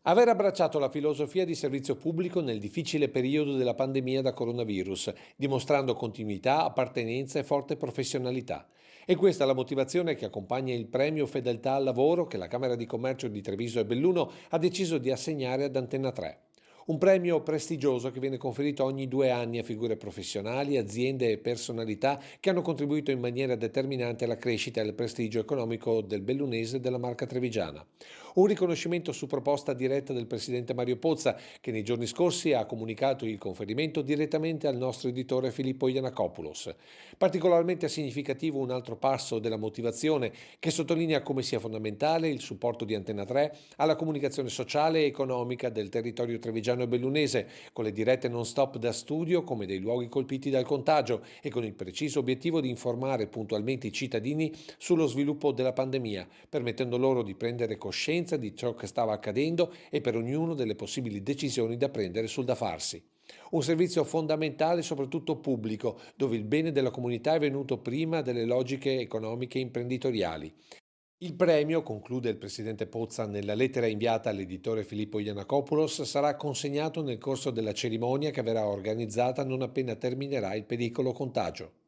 Aver abbracciato la filosofia di servizio pubblico nel difficile periodo della pandemia da coronavirus, dimostrando continuità, appartenenza e forte professionalità. E questa è la motivazione che accompagna il premio Fedeltà al lavoro che la Camera di Commercio di Treviso e Belluno ha deciso di assegnare ad Antenna 3. Un premio prestigioso che viene conferito ogni 2 anni a figure professionali, aziende e personalità che hanno contribuito in maniera determinante alla crescita e al prestigio economico del bellunese e della marca trevigiana. Un riconoscimento su proposta diretta del presidente Mario Pozza, che nei giorni scorsi ha comunicato il conferimento direttamente al nostro editore Filippo Iannakopoulos. Particolarmente significativo un altro passo della motivazione che sottolinea come sia fondamentale il supporto di Antenna 3 alla comunicazione sociale e economica del territorio trevigiano e bellunese, con le dirette non stop da studio come dei luoghi colpiti dal contagio e con il preciso obiettivo di informare puntualmente i cittadini sullo sviluppo della pandemia, permettendo loro di prendere coscienza di ciò che stava accadendo e per ognuno delle possibili decisioni da prendere sul da farsi. Un servizio fondamentale, soprattutto pubblico, dove il bene della comunità è venuto prima delle logiche economiche e imprenditoriali. Il premio, conclude il presidente Pozza nella lettera inviata all'editore Filippo Iannakopoulos, sarà consegnato nel corso della cerimonia che verrà organizzata non appena terminerà il pericolo contagio.